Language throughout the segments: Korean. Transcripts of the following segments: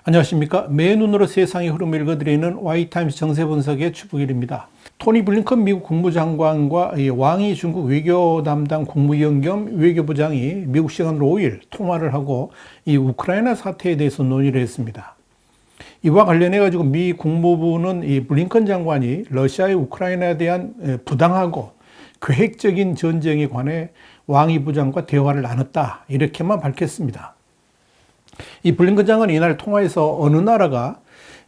안녕하십니까. 맨눈으로 세상의 흐름을 읽어드리는 Y타임스 정세분석의 추부길입니다. 토니 블링컨 미국 국무장관과 왕이 중국 외교 담당 국무위원 겸 외교부장이 미국 시간으로 5일 통화를 하고 이 우크라이나 사태에 대해서 논의를 했습니다. 이와 관련해 가지고 미 국무부는 이 블링컨 장관이 러시아의 우크라이나에 대한 부당하고 계획적인 전쟁에 관해 왕이 부장과 대화를 나눴다, 이렇게만 밝혔습니다. 이 블링컨 장관은 이날 통화에서 어느 나라가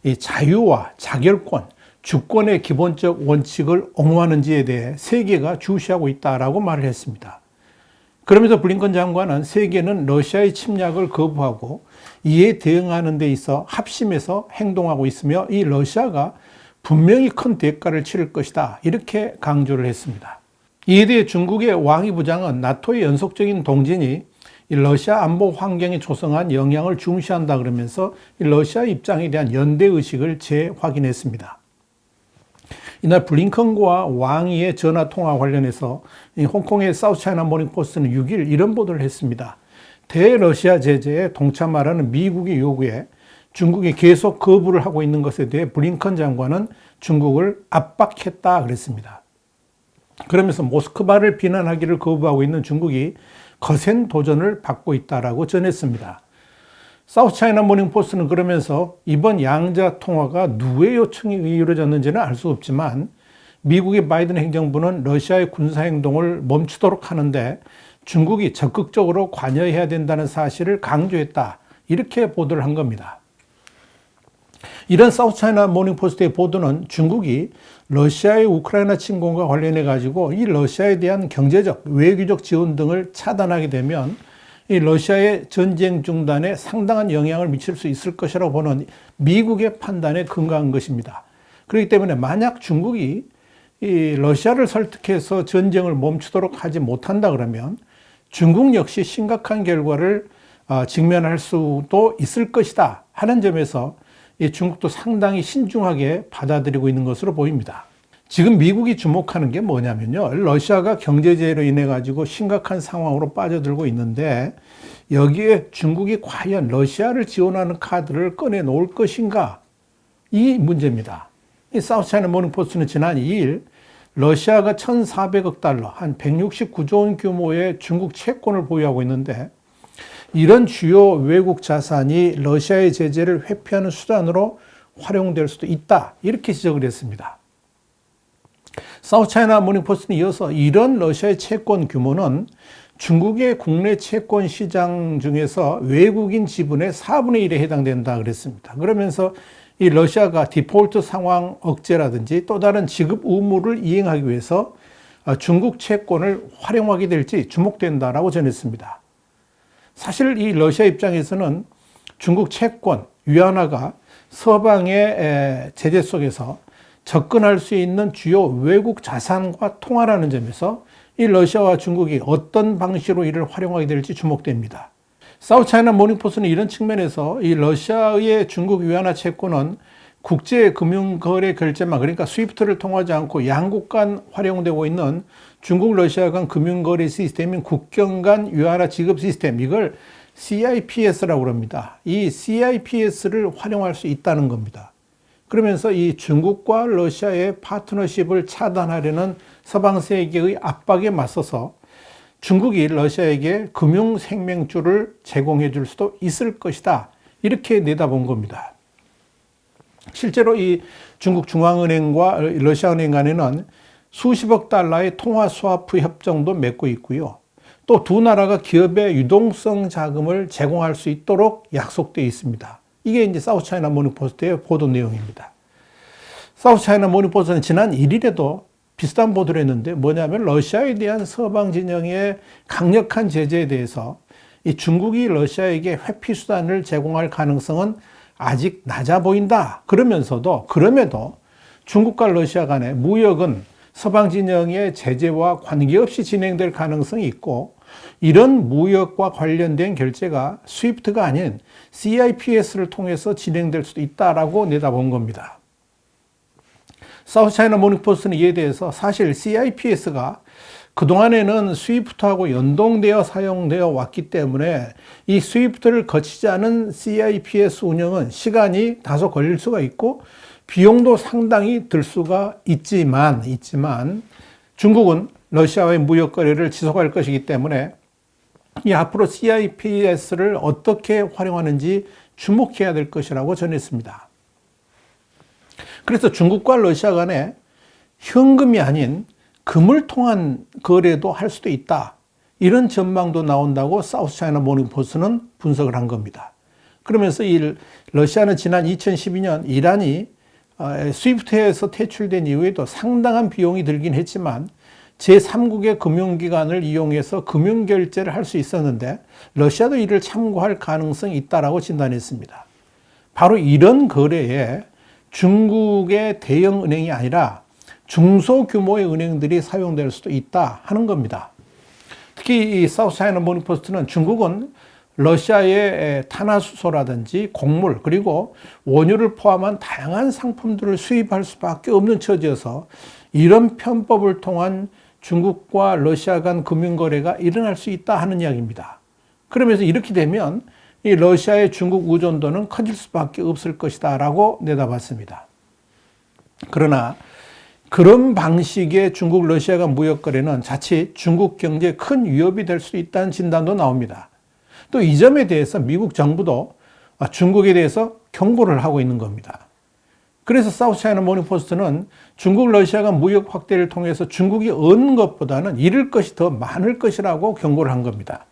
이 자유와 자결권, 주권의 기본적 원칙을 옹호하는지에 대해 세계가 주시하고 있다라고 말을 했습니다. 그러면서 블링컨 장관은 세계는 러시아의 침략을 거부하고 이에 대응하는 데 있어 합심해서 행동하고 있으며 이 러시아가 분명히 큰 대가를 치를 것이다, 이렇게 강조를 했습니다. 이에 대해 중국의 왕이 부장은 나토의 연속적인 동진이 이 러시아 안보 환경에 조성한 영향을 중시한다 그러면서 이 러시아 입장에 대한 연대의식을 재확인했습니다. 이날 블링컨과 왕이의 전화통화 관련해서 홍콩의 사우스차이나 모닝포스트는 6일 이런 보도를 했습니다. 대러시아 제재에 동참하라는 미국의 요구에 중국이 계속 거부를 하고 있는 것에 대해 블링컨 장관은 중국을 압박했다 그랬습니다. 그러면서 모스크바를 비난하기를 거부하고 있는 중국이 거센 도전을 받고 있다라고 전했습니다. 사우스차이나 모닝포스트는 그러면서 이번 양자 통화가 누구의 요청이 이루어졌는지는 알 수 없지만 미국의 바이든 행정부는 러시아의 군사행동을 멈추도록 하는데 중국이 적극적으로 관여해야 된다는 사실을 강조했다, 이렇게 보도를 한 겁니다. 이런 사우스차이나 모닝포스트의 보도는 중국이 러시아의 우크라이나 침공과 관련해 가지고 이 러시아에 대한 경제적, 외교적 지원 등을 차단하게 되면 이 러시아의 전쟁 중단에 상당한 영향을 미칠 수 있을 것이라고 보는 미국의 판단에 근거한 것입니다. 그렇기 때문에 만약 중국이 이 러시아를 설득해서 전쟁을 멈추도록 하지 못한다 그러면 중국 역시 심각한 결과를 직면할 수도 있을 것이다 하는 점에서 중국도 상당히 신중하게 받아들이고 있는 것으로 보입니다. 지금 미국이 주목하는 게 뭐냐면요, 러시아가 경제제재로 인해 가지고 심각한 상황으로 빠져들고 있는데 여기에 중국이 과연 러시아를 지원하는 카드를 꺼내 놓을 것인가, 이 문제입니다. 이 사우스차이나 모닝포스트는 지난 2일 러시아가 1,400억 달러, 한 169조 원 규모의 중국 채권을 보유하고 있는데 이런 주요 외국 자산이 러시아의 제재를 회피하는 수단으로 활용될 수도 있다, 이렇게 지적을 했습니다. 사우스차이나 모닝포스트는 이어서 이런 러시아의 채권 규모는 중국의 국내 채권 시장 중에서 외국인 지분의 4분의 1에 해당된다 그랬습니다. 그러면서 이 러시아가 디폴트 상황 억제라든지 또 다른 지급 의무를 이행하기 위해서 중국 채권을 활용하게 될지 주목된다라고 전했습니다. 사실 이 러시아 입장에서는 중국 채권, 위안화가 서방의 제재 속에서 접근할 수 있는 주요 외국 자산과 통화라는 점에서 이 러시아와 중국이 어떤 방식으로 이를 활용하게 될지 주목됩니다. 사우스차이나 모닝포스트는 이런 측면에서 이 러시아의 중국 위안화 채권은 국제금융거래 결제망, 그러니까 스위프트를 통하지 않고 양국 간 활용되고 있는 중국 러시아 간 금융거래 시스템인 국경 간 위안화 지급 시스템, 이걸 CIPS라고 합니다. 이 CIPS를 활용할 수 있다는 겁니다. 그러면서 이 중국과 러시아의 파트너십을 차단하려는 서방 세계의 압박에 맞서서 중국이 러시아에게 금융 생명줄을 제공해 줄 수도 있을 것이다, 이렇게 내다본 겁니다. 실제로 이 중국 중앙은행과 러시아은행 간에는 수십억 달러의 통화 스와프 협정도 맺고 있고요. 또 두 나라가 기업의 유동성 자금을 제공할 수 있도록 약속되어 있습니다. 이게 이제 사우스차이나 모닝포스트의 보도 내용입니다. 사우스차이나 모닝포스트는 지난 1일에도 비슷한 보도를 했는데 뭐냐면 러시아에 대한 서방 진영의 강력한 제재에 대해서 이 중국이 러시아에게 회피 수단을 제공할 가능성은 아직 낮아 보인다. 그러면서도 그럼에도 중국과 러시아 간의 무역은 서방 진영의 제재와 관계없이 진행될 가능성이 있고, 이런 무역과 관련된 결제가 스위프트가 아닌 CIPS를 통해서 진행될 수도 있다라고 내다본 겁니다. 사우스차이나 모닝포스트는 이에 대해서 사실 CIPS가 그동안에는 스위프트하고 연동되어 사용되어 왔기 때문에 이 스위프트를 거치지 않은 CIPS 운영은 시간이 다소 걸릴 수가 있고 비용도 상당히 들 수가 있지만 중국은 러시아와의 무역 거래를 지속할 것이기 때문에 이 앞으로 CIPS를 어떻게 활용하는지 주목해야 될 것이라고 전했습니다. 그래서 중국과 러시아 간에 현금이 아닌 금을 통한 거래도 할 수도 있다. 이런 전망도 나온다고 사우스차이나 모닝포스트는 분석을 한 겁니다. 그러면서 러시아는 지난 2012년 이란이 스위프트에서 퇴출된 이후에도 상당한 비용이 들긴 했지만 제3국의 금융기관을 이용해서 금융결제를 할 수 있었는데 러시아도 이를 참고할 가능성이 있다고 진단했습니다. 바로 이런 거래에 중국의 대형 은행이 아니라 중소규모의 은행들이 사용될 수도 있다 하는 겁니다. 특히 이 사우스차이나 모닝포스트는 중국은 러시아의 탄화수소라든지 곡물 그리고 원유를 포함한 다양한 상품들을 수입할 수밖에 없는 처지여서 이런 편법을 통한 중국과 러시아 간 금융거래가 일어날 수 있다 하는 이야기입니다. 그러면서 이렇게 되면 이 러시아의 중국 의존도는 커질 수밖에 없을 것이다 라고 내다봤습니다. 그러나 그런 방식의 중국 러시아 간 무역 거래는 자칫 중국 경제에 큰 위협이 될 수 있다는 진단도 나옵니다. 또 이 점에 대해서 미국 정부도 중국에 대해서 경고를 하고 있는 겁니다. 그래서 사우스차이나 모닝포스트는 중국 러시아 간 무역 확대를 통해서 중국이 얻는 것보다는 잃을 것이 더 많을 것이라고 경고를 한 겁니다.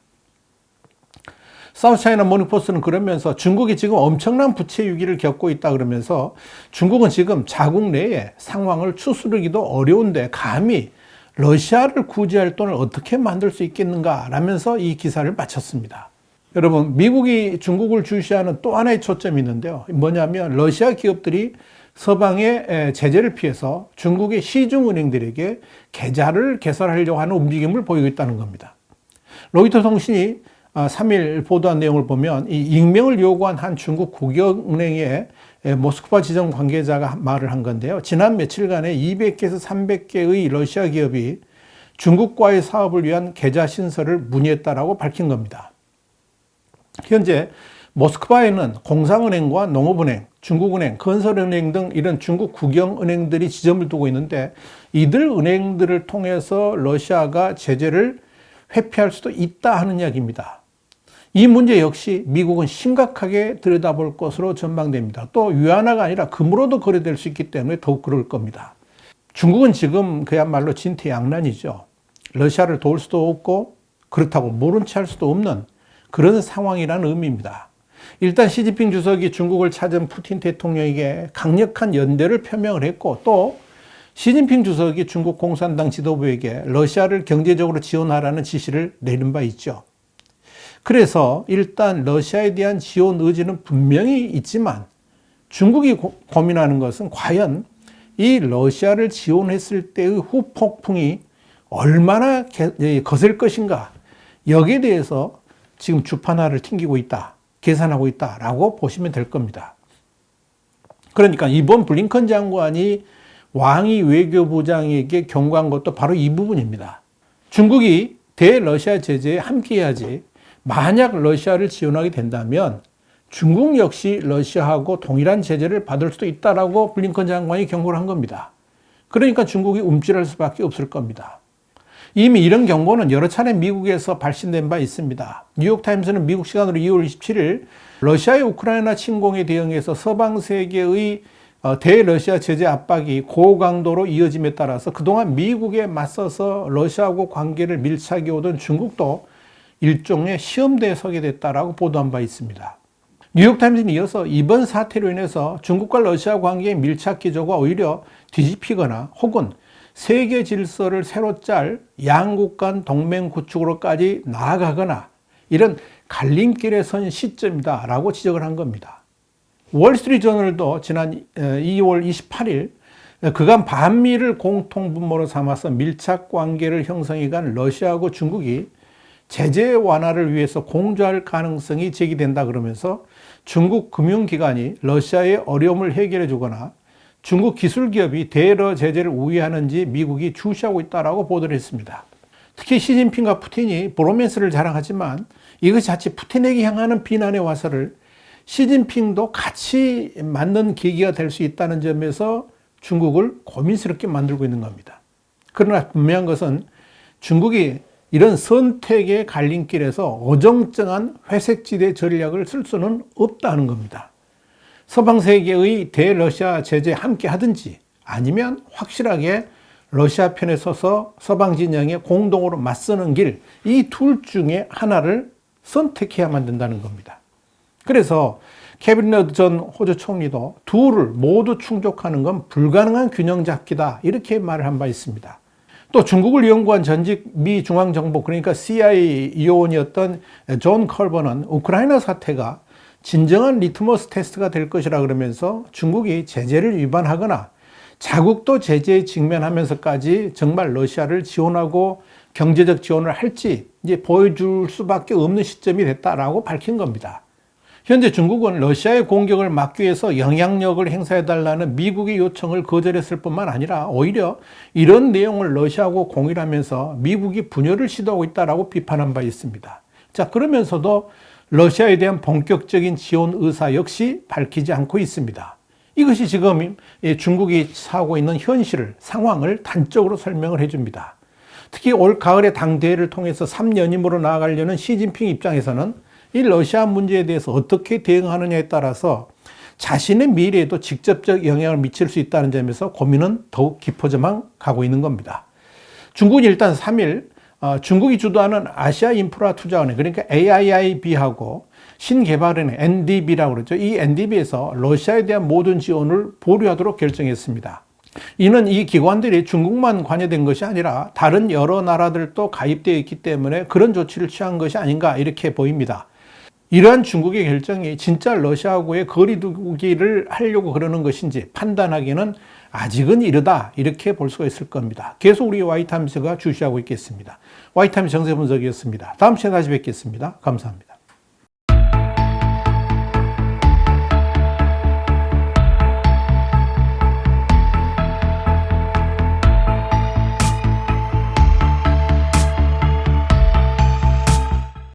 사우스차이나 모닝포스트는 그러면서 중국이 지금 엄청난 부채 위기를 겪고 있다 그러면서 중국은 지금 자국 내에 상황을 추스르기도 어려운데 감히 러시아를 구제할 돈을 어떻게 만들 수 있겠는가 라면서 이 기사를 마쳤습니다. 여러분, 미국이 중국을 주시하는 또 하나의 초점이 있는데요. 뭐냐면 러시아 기업들이 서방의 제재를 피해서 중국의 시중은행들에게 계좌를 개설하려고 하는 움직임을 보이고 있다는 겁니다. 로이터 통신이 3일 보도한 내용을 보면 이 익명을 요구한 한 중국 국영은행의 모스크바 지점 관계자가 말을 한 건데요. 지난 며칠간에 200개에서 300개의 러시아 기업이 중국과의 사업을 위한 계좌 신설을 문의했다라고 밝힌 겁니다. 현재 모스크바에는 공상은행과 농업은행, 중국은행, 건설은행 등 이런 중국 국영은행들이 지점을 두고 있는데 이들 은행들을 통해서 러시아가 제재를 회피할 수도 있다 하는 이야기입니다. 이 문제 역시 미국은 심각하게 들여다볼 것으로 전망됩니다. 또 위안화가 아니라 금으로도 거래될 수 있기 때문에 더욱 그럴 겁니다. 중국은 지금 그야말로 진퇴양난이죠. 러시아를 도울 수도 없고 그렇다고 모른 체 할 수도 없는 그런 상황이라는 의미입니다. 일단 시진핑 주석이 중국을 찾은 푸틴 대통령에게 강력한 연대를 표명을 했고 또 시진핑 주석이 중국 공산당 지도부에게 러시아를 경제적으로 지원하라는 지시를 내린 바 있죠. 그래서 일단 러시아에 대한 지원 의지는 분명히 있지만 중국이 고민하는 것은 과연 이 러시아를 지원했을 때의 후폭풍이 얼마나 거셀 것인가 여기에 대해서 지금 주판화를 튕기고 있다, 계산하고 있다라고 보시면 될 겁니다. 그러니까 이번 블링컨 장관이 왕이 외교부장에게 경고한 것도 바로 이 부분입니다. 중국이 대러시아 제재에 함께해야지 만약 러시아를 지원하게 된다면 중국 역시 러시아하고 동일한 제재를 받을 수도 있다라고 블링컨 장관이 경고를 한 겁니다. 그러니까 중국이 움찔할 수밖에 없을 겁니다. 이미 이런 경고는 여러 차례 미국에서 발신된 바 있습니다. 뉴욕타임스는 미국 시간으로 2월 27일 러시아의 우크라이나 침공에 대응해서 서방 세계의 대러시아 제재 압박이 고강도로 이어짐에 따라서 그동안 미국에 맞서서 러시아하고 관계를 밀착해 오던 중국도 일종의 시험대에 서게 됐다라고 보도한 바 있습니다. 뉴욕타임스는 이어서 이번 사태로 인해서 중국과 러시아 관계의 밀착 기조가 오히려 뒤집히거나 혹은 세계 질서를 새로 짤 양국 간 동맹 구축으로까지 나아가거나 이런 갈림길에 선 시점이다라고 지적을 한 겁니다. 월스트리트저널도 지난 2월 28일 그간 반미를 공통분모로 삼아서 밀착 관계를 형성해간 러시아하고 중국이 제재 완화를 위해서 공조할 가능성이 제기된다 그러면서 중국 금융기관이 러시아의 어려움을 해결해 주거나 중국 기술기업이 대러 제재를 우회하는지 미국이 주시하고 있다라고 보도를 했습니다. 특히 시진핑과 푸틴이 브로맨스를 자랑하지만 이것이 자칫 푸틴에게 향하는 비난의 화살을 시진핑도 같이 맞는 계기가 될 수 있다는 점에서 중국을 고민스럽게 만들고 있는 겁니다. 그러나 분명한 것은 중국이 이런 선택의 갈림길에서 어정쩡한 회색지대 전략을 쓸 수는 없다는 겁니다. 서방 세계의 대러시아 제재에 함께 하든지 아니면 확실하게 러시아 편에 서서 서방 진영에 공동으로 맞서는 길, 이 둘 중에 하나를 선택해야만 된다는 겁니다. 그래서 케빈 러드 전 호주 총리도 둘을 모두 충족하는 건 불가능한 균형 잡기다, 이렇게 말을 한 바 있습니다. 또 중국을 연구한 전직 미 중앙정보, 그러니까 CIA 요원이었던 존 컬버는 우크라이나 사태가 진정한 리트머스 테스트가 될 것이라 그러면서 중국이 제재를 위반하거나 자국도 제재에 직면하면서까지 정말 러시아를 지원하고 경제적 지원을 할지 이제 보여줄 수밖에 없는 시점이 됐다라고 밝힌 겁니다. 현재 중국은 러시아의 공격을 막기 위해서 영향력을 행사해달라는 미국의 요청을 거절했을 뿐만 아니라 오히려 이런 내용을 러시아하고 공유를 하면서 미국이 분열을 시도하고 있다라고 비판한 바 있습니다. 자, 그러면서도 러시아에 대한 본격적인 지원 의사 역시 밝히지 않고 있습니다. 이것이 지금 중국이 처하고 있는 현실을, 상황을 단적으로 설명을 해줍니다. 특히 올 가을에 당대회를 통해서 3년임으로 나아가려는 시진핑 입장에서는 이 러시아 문제에 대해서 어떻게 대응하느냐에 따라서 자신의 미래에도 직접적 영향을 미칠 수 있다는 점에서 고민은 더욱 깊어져만 가고 있는 겁니다. 중국은 일단 3일 중국이 주도하는 아시아 인프라 투자은행, 그러니까 AIIB하고 신개발은행 NDB라고 그러죠. 이 NDB에서 러시아에 대한 모든 지원을 보류하도록 결정했습니다. 이는 이 기관들이 중국만 관여된 것이 아니라 다른 여러 나라들도 가입되어 있기 때문에 그런 조치를 취한 것이 아닌가 이렇게 보입니다. 이러한 중국의 결정이 진짜 러시아하고의 거리두기를 하려고 그러는 것인지 판단하기는 아직은 이르다, 이렇게 볼 수가 있을 겁니다. 계속 우리 와이타임스가 주시하고 있겠습니다. 와이타임스 정세 분석이었습니다. 다음 시간에 다시 뵙겠습니다. 감사합니다.